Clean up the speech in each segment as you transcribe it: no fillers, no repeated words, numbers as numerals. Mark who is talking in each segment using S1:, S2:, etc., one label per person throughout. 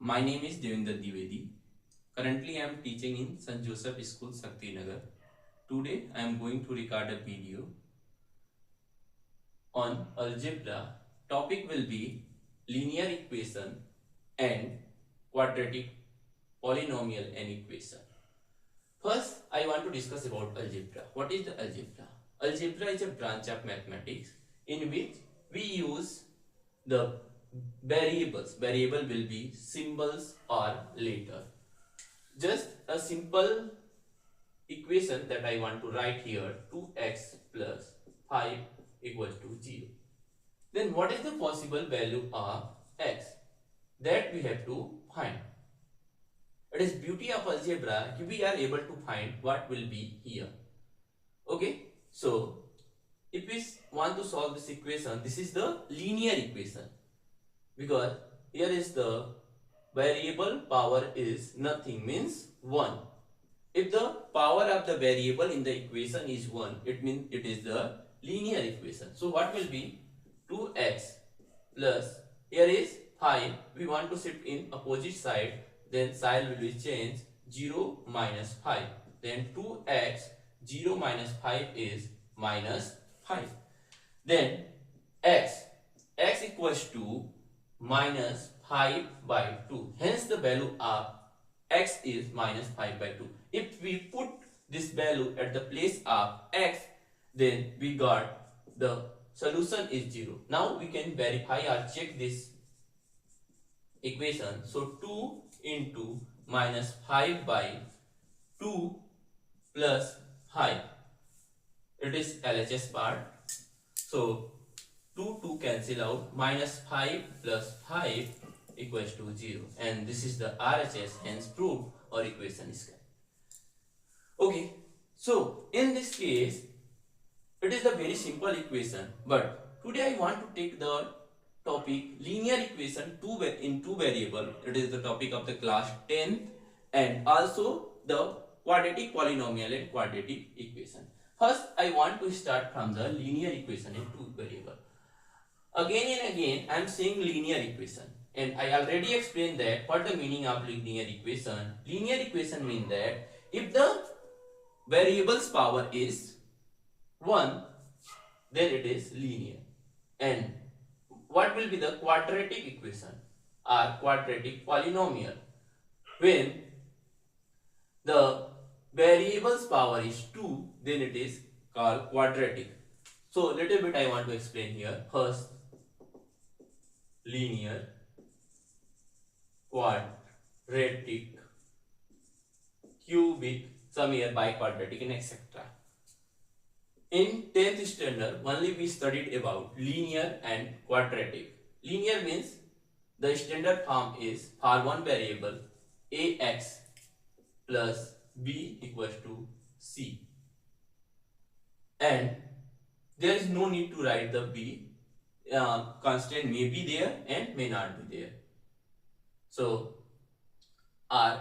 S1: My name is Devendra Dwivedi. Currently, I am teaching in St. Joseph School, Shaktinagar. Today, I am going to record a video on algebra. Topic will be linear equation and quadratic polynomial and equation. First, I want to discuss about algebra. What is the algebra? Algebra is a branch of mathematics in which we use the variables. Variable will be symbols or letter. Just a simple equation that I want to write here, 2x plus 5 equals to 0. Then what is the possible value of x? That we have to find. It is beauty of algebra, we are able to find what will be here. Okay, so if we want to solve this equation, this is the linear equation, because here is the variable power is nothing, means 1. If the power of the variable in the equation is 1, it means it is the linear equation. So what will be 2x plus, here is 5, we want to shift in opposite side, then sign will be changed, 0 minus 5, then 2x 0 minus 5 is minus 5, then x equals to minus 5 by 2, hence the value of x is minus 5 by 2. If we put this value at the place of x, then we got the solution is 0. Now we can verify or check this equation. So 2 into minus 5 by 2 plus 5, it is LHS part. So 2 cancel out, minus 5 plus 5 equals to 0, and this is the RHS, hence proved, or equation is correct. Okay, so in this case it is a very simple equation, but today I want to take the topic linear equation in two variable. It is the topic of the class 10th, and also the quadratic polynomial and quadratic equation. First I want to start from the linear equation in two variable. Again and again I am saying linear equation, and I already explained that what the meaning of linear equation. Linear equation means that if the variable's power is 1, then it is linear. And what will be the quadratic equation or quadratic polynomial? When the variable's power is 2, then it is called quadratic. So little bit I want to explain here. First, linear, quadratic, cubic, some here biquadratic, and etc. In 10th standard, only we studied about linear and quadratic. Linear means the standard form is for one variable ax plus b equals to c, and there is no need to write the b. Constant may be there and may not be there. So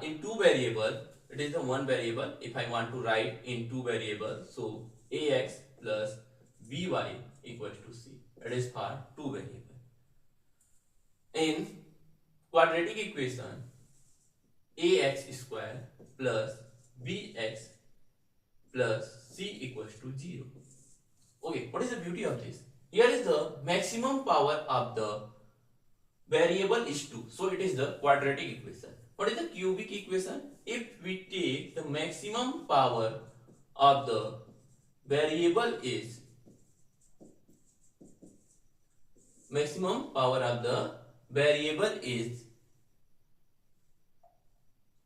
S1: in two variable, it is the one variable. If I want to write in two variables, so ax plus by equals to c, it is for two variable. In quadratic equation, ax square plus bx plus c equals to 0. Okay, what is the beauty of this? Here is the maximum power of the variable is 2, so it is the quadratic equation. What is the cubic equation? If we take the maximum power of the variable is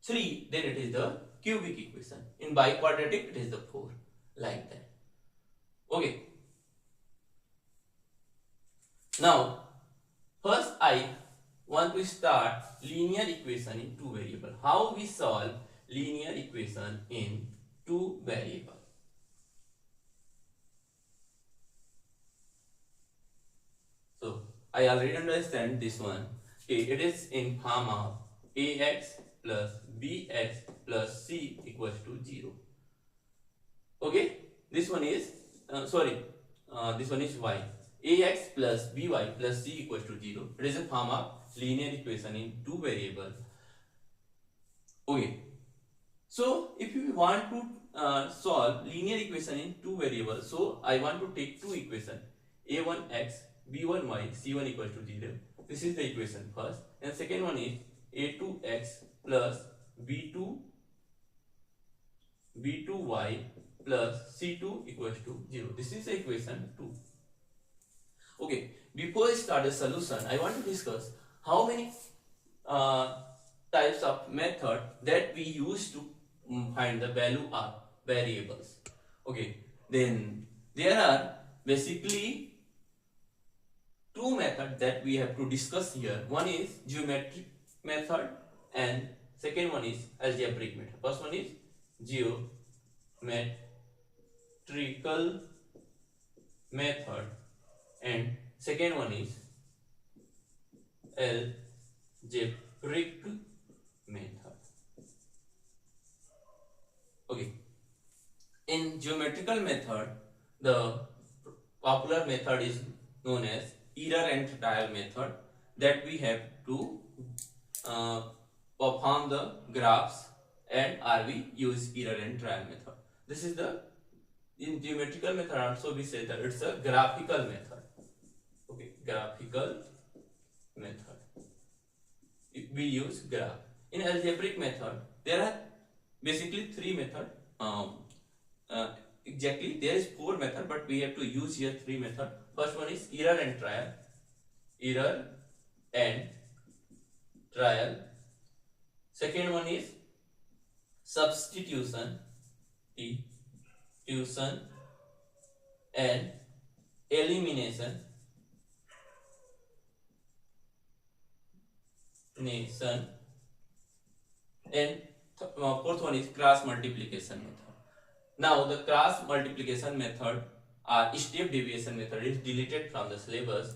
S1: 3, then it is the cubic equation. In biquadratic, it is the 4, like that. Okay. Now, first I want to start linear equation in two variable. How we solve linear equation in two variable? So I already understand this one. Okay, it is in form of ax plus bx plus c equals to 0. Okay, this one is this one is y. Ax plus by plus c equals to 0. It is a form of linear equation in two variable. Okay, so if you want to solve linear equation in two variables, so I want to take two equation, a1x b1y c1 equals to 0. This is the equation first, and second one is a2x plus b2y plus c2 equals to 0. This is the equation 2. Okay, before I start the solution, I want to discuss how many types of method that we use to find the value of variables. Okay, then there are basically two methods that we have to discuss here. One is geometric method and second one is algebraic method. First one is geometrical method and second one is algebraic method. Okay, in geometrical method, the popular method is known as error and trial method, that we have to perform the graphs, and we use error and trial method. This is the, in geometrical method also we say that it's a graphical method. Okay, graphical method, we use graph. In algebraic method there are basically three methods. Exactly there is four method, but we have to use here three method. First one is error and trial. Error and trial. Second one is substitution, substitution and elimination, and fourth one is cross multiplication method. Now the cross multiplication method or step deviation method is deleted from the syllabus,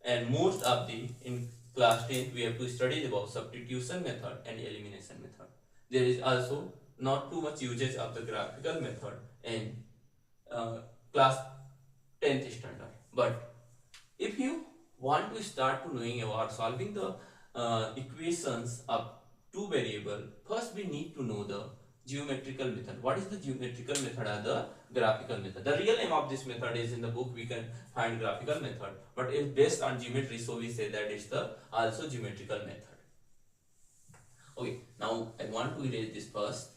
S1: and most of the in class 10 we have to study about substitution method and elimination method. There is also not too much usage of the graphical method in class 10th standard. But if you want to start to knowing about solving the equations of two variable, first we need to know the geometrical method. What is the geometrical method or the graphical method? The real name of this method is in the book, we can find graphical method, but it's based on geometry, so we say that it's the also geometrical method. Okay, now I want to erase this first.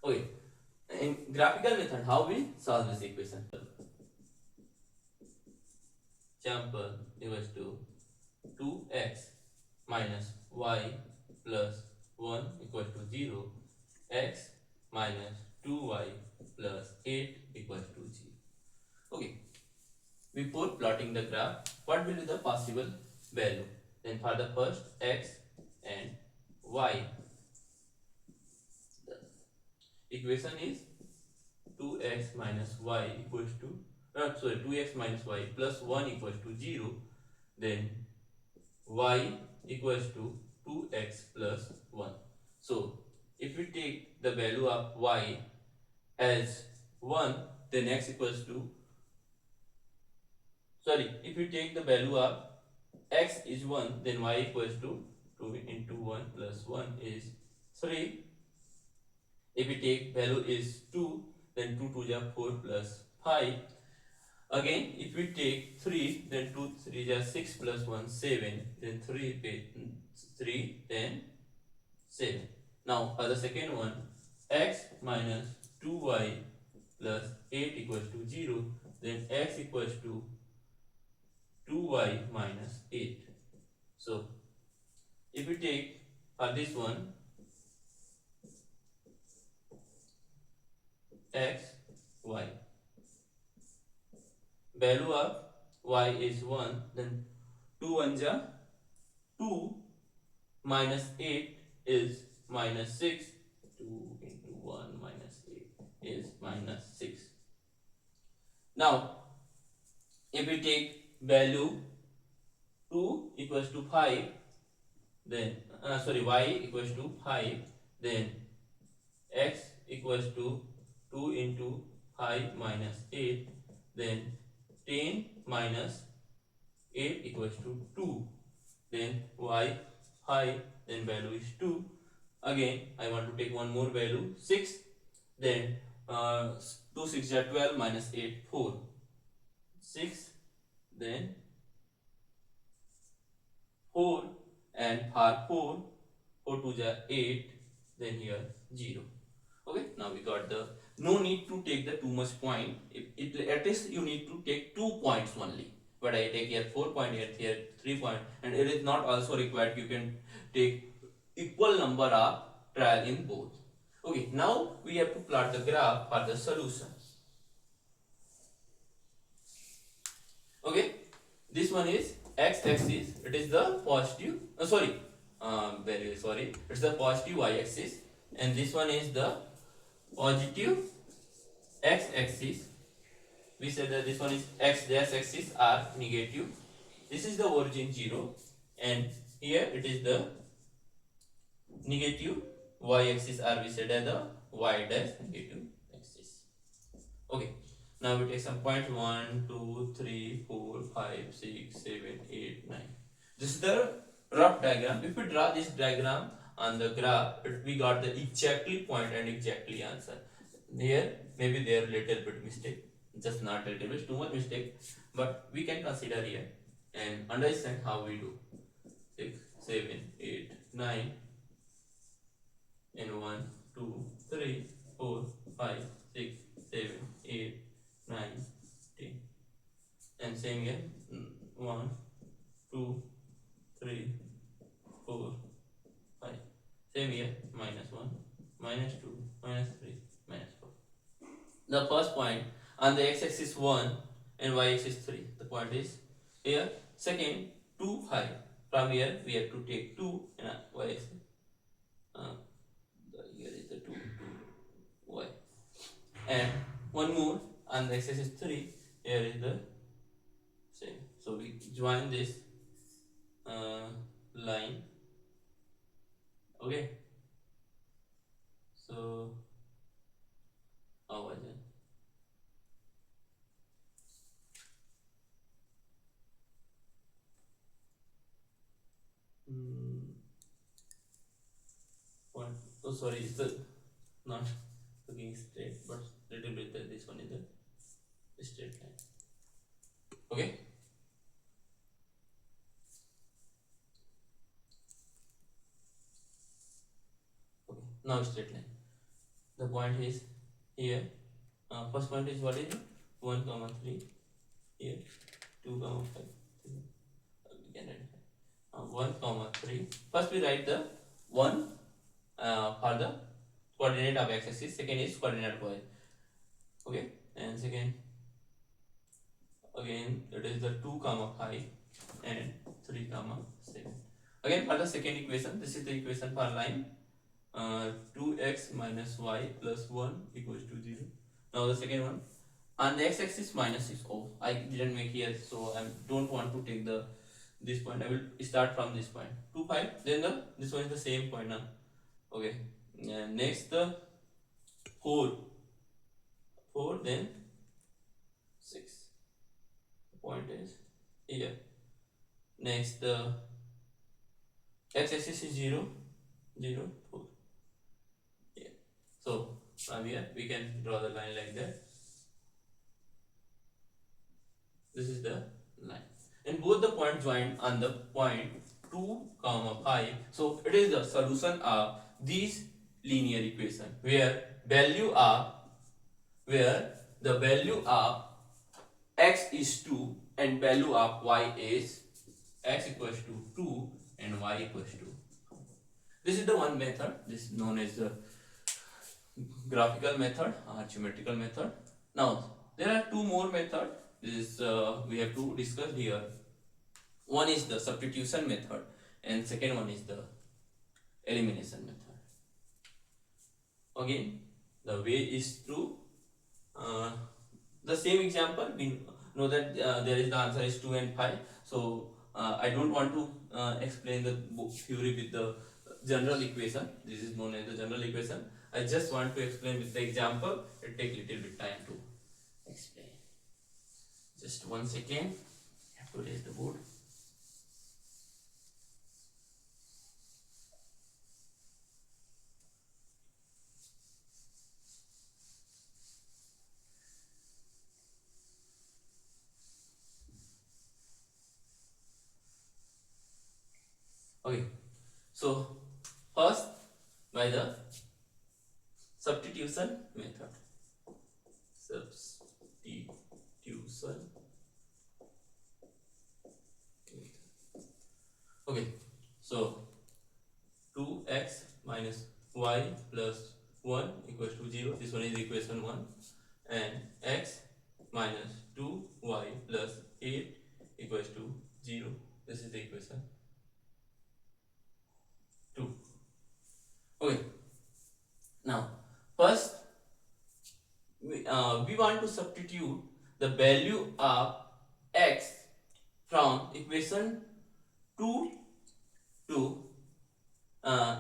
S1: Okay, in graphical method, how we solve this equation? Example equals to 2x minus y plus 1 equals to 0, x minus 2y plus 8 equals to 0. Okay, before plotting the graph, what will be the possible value? Then for the first x and y, the equation is 2x minus y equals to 2x minus y plus 1 equals to 0, then y equals to 2x plus 1. So if we take the value of y as 1, then x equals to, if you take the value of x is 1, then y equals to 2 into 1 plus 1 is 3. If we take value is 2, then 2 to the 4 plus 5. Again, if we take 3, then 2 3 is 6 plus 1 7, then 3 then 7. Now for the second one, x minus 2y plus 8 equals to 0, then x equals to 2y minus 8. So if we take for this one, x, y, value of y is 1, then 2 1 ja 2 minus 8 is minus 6. 2 into 1 minus 8 is minus 6. Now if we take value 2 equals to 5, then y equals to 5, then x equals to 2 into 5 minus 8, then 10 minus 8 equals to 2, then y 5, then value is 2. Again I want to take one more value 6, then 2 6 are 12 minus 8 4, 6, then 4, and for 4 4 2 are 8, then here 0. Okay, now we got the, no need to take the too much point, at least you need to take 2 points only, but I take here 4 point, here 3 point, and it is not also required, you can take equal number of trial in both. Okay, now we have to plot the graph for the solution. Okay, this one is x-axis, it is the positive, very sorry, it's the positive y-axis, and this one is the positive x-axis. We said that this one is x-axis are negative. This is the origin 0, and here it is the negative y-axis, or we said that the y dash negative axis. Okay, now we take some points 1 2 3 4 5 6 7 8 9. This is the rough diagram. If we draw this diagram on the graph, we got the exactly point and exactly answer. Here maybe there little bit mistake, just not little bit, too much mistake, but we can consider here and understand how we do. 6 7 8 9, and 1 2 3 4 5 6 7 8 9 10, and same here 1 2 3 4 5, same here minus 1 minus 2 minus 3 minus 4. The first point on the x-axis 1 and y-axis 3, the point is here. Second 2 5, from here we have to take 2 and y-axis, here is the 2 y, and one more on the x-axis 3, here is the same. So we join this line. Okay, so how was it? One, oh sorry, it's the not looking straight, but little bit this one is the straight line. Okay, okay, now straight line. The point is here, first point is what is it? 1 comma 3, here 2 comma 5, we can write 1 comma 3. First we write the 1 for the coordinate of x-axis, second is coordinate of y. Okay, and second again it is the 2 comma 5 and 3 comma 7. Again for the second equation, this is the equation for line 2x minus y plus 1 equals to 0. Now the second one on the x-axis minus 6. Oh, I didn't make here, so I don't want to take the this point. I will start from this point 2 5, then this one is the same point now. Okay, and next the 4 then 6, the point is here. Next the x-axis is 0 0 4, yeah. So from here we can draw the line like that. This is the line, and both the points join on the point 2 comma 5. So it is the solution of these linear equation where the value of x is 2 and value of y is x equals to 2 and y equals to. This is the one method. This is known as the graphical method or geometrical method. Now there are two more methods. This we have to discuss here. One is the substitution method, and second one is the elimination method. Again, the way is through the same example. We know that there is the answer is 2 and 5. So I don't want to explain the theory with the general equation. This is known as the general equation. I just want to explain with the example. It take little bit time to explain. Just 1 second. I have to raise the board. Okay, so first by the substitution method. Substitution. Okay, so 2x minus y plus 1 equals to 0. This one is equation 1. And x minus 2y plus 8 equals to 0. This is the equation 2. Okay, now first we want to substitute the value of x from equation 2 to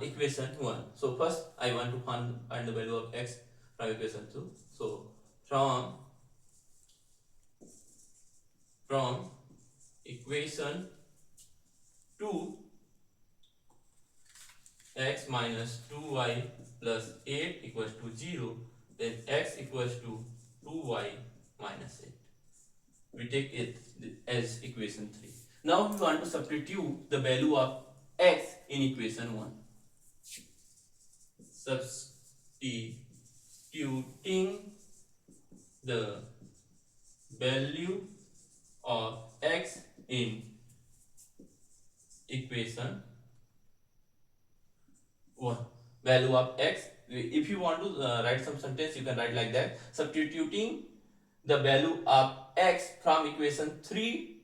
S1: equation 1. So first I want to find the value of x from equation 2. So from equation 2, x minus 2y plus 8 equals to 0, then x equals to 2y minus 8. We take it as equation 3. Now we want to substitute the value of x in equation 1. Substituting the value of x in equation 1. Value of x, if you want to write some sentence, you can write like that: substituting the value of x from equation 3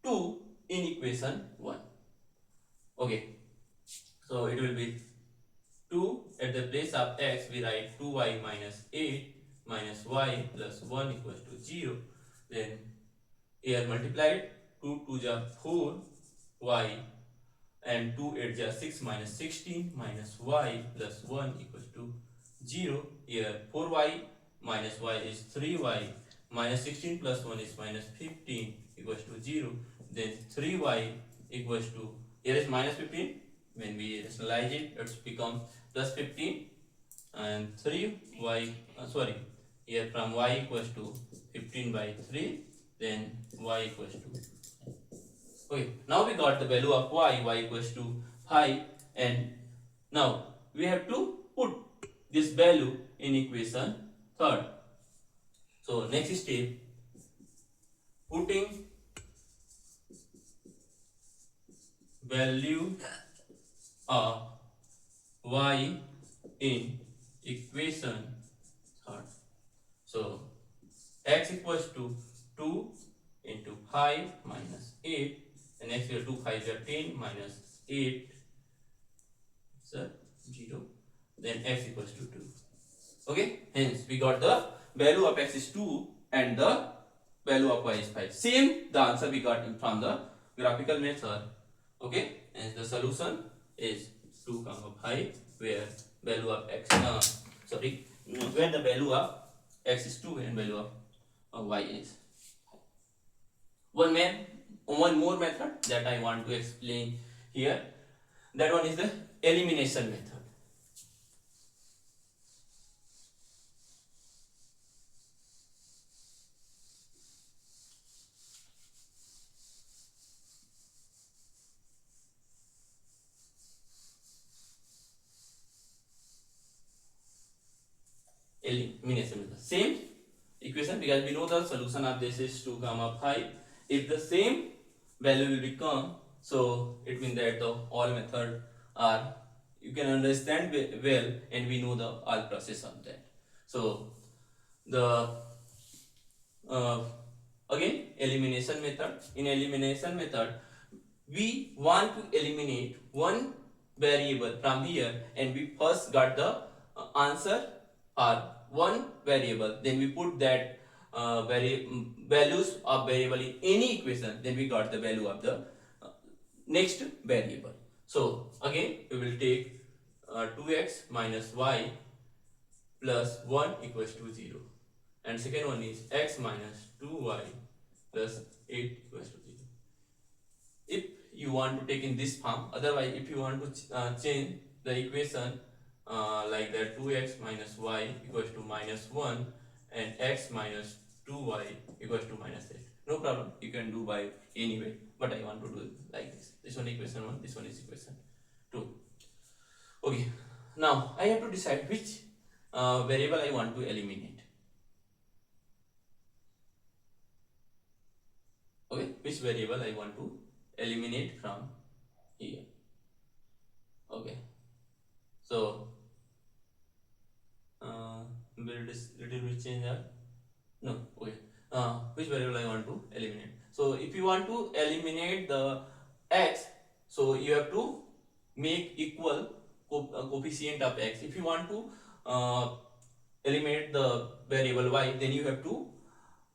S1: to in equation 1. Okay, so it will be 2 at the place of x we write 2y minus 8 minus y plus 1 equals to 0. Then here multiplied, 2 2 ja 4 y and 2 8 ja 6 minus 16 minus y plus 1 equals to 0. Here 4y minus y is 3y minus 16 plus 1 is minus 15 equals to 0. Then 3y equals to, here is minus 15, when we rationalize it, it becomes plus 15, and 3y, here from y equals to 15 by 3, then y equals to, okay, now we got the value of y equals to 5, and now we have to put this value in equation 3rd. So next step, putting value of y in equation 3rd. So x equals to 2 into 5 minus 8, and x equal to 5 is 10 minus 8, so 0, then x equals to 2. Okay, hence we got the value of x is 2 and the value of y is 5. Same the answer we got from the graphical method. Okay, and the solution is 2, 5, where value of x where the value of x is 2 and value of y is 5. One more method that I want to explain here. That one is the elimination method. Elimination method. Same equation, because we know the solution of this is 2, 5. If the same value will become, so it means that the all method are, you can understand well, and we know the all process of that. So the again elimination method. In elimination method, we want to eliminate one variable from here, and we first got the answer for one variable, then we put that values of variable in any equation, then we got the value of the next variable. So again we will take 2x minus y plus 1 equals to 0. And second one is x minus 2y plus 8 equals to 0. If you want to take in this form, otherwise if you want to change the equation like that, 2x minus y equals to minus 1 and x minus 2y equals to minus 8. No problem, you can do by any way, but I want to do it like this. This one equation 1, this one is equation 2. Okay, now I have to decide which variable I want to eliminate. Okay, which variable I want to eliminate from here. Okay, so will this little bit change that? No. Okay, which variable I want to eliminate? So if you want to eliminate the x, so you have to make equal coefficient of x. If you want to eliminate the variable y, then you have to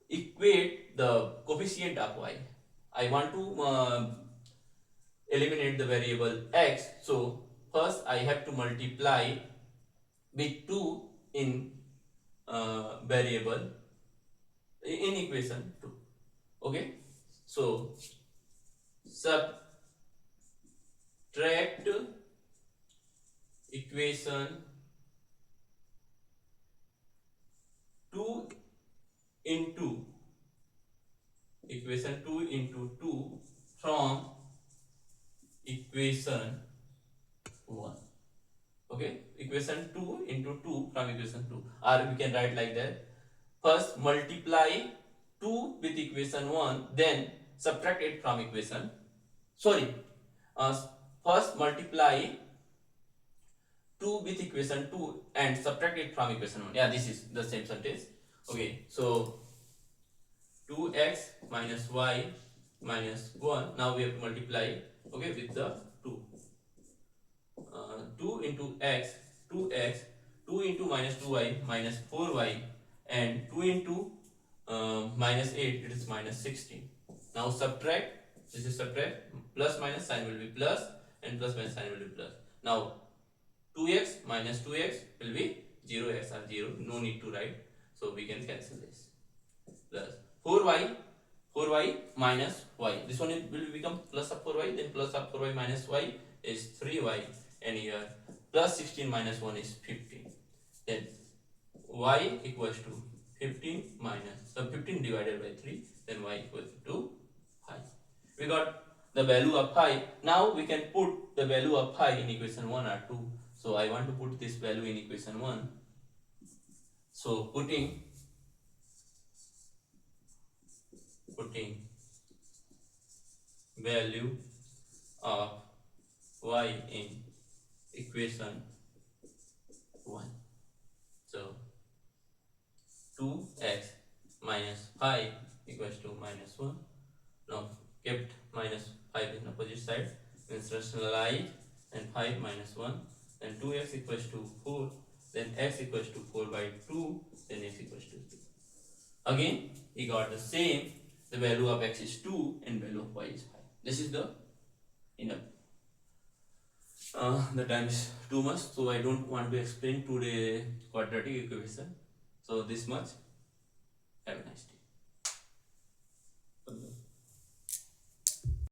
S1: equate the coefficient of y. I want to eliminate the variable x, so first I have to multiply with 2 in variable in equation 2. Okay, so subtract equation 2 into equation 2 into 2 from equation 1. Okay, equation 2 into 2 from equation 2, or we can write like that. First multiply 2 with equation 1, then subtract it from equation. First multiply 2 with equation 2 and subtract it from equation 1. Yeah, this is the same sentence. Okay, so 2x minus y minus 1. Now we have to multiply, okay, with the 2. 2 into x, 2x, 2 into minus 2y minus 4y, and 2 into minus 8, it is minus 16. Now subtract, this is subtract, plus minus sign will be plus and plus minus sign will be plus. Now 2x minus 2x will be 0x or 0, no need to write, so we can cancel this. Plus 4y minus y, this one will become plus of 4y, then plus of 4y minus y is 3y, and here plus 16 minus 1 is 15. Then y equals to 15 minus 15 divided by 3, then y equals to 5. We got the value of pi. Now we can put the value of pi in equation 1 or 2. So I want to put this value in equation 1. So putting value of y in equation 1. So 2x minus 5 equals to minus 1. Now kept minus 5 in opposite side, means rationalize, and 5 minus 1, then 2x equals to 4, then x equals to 4 by 2, then x equals to 2. Again we got the same, the value of x is 2 and value of y is 5. This is the enough. The time is too much, so I don't want to explain today quadratic equation. So this much. Have a nice day.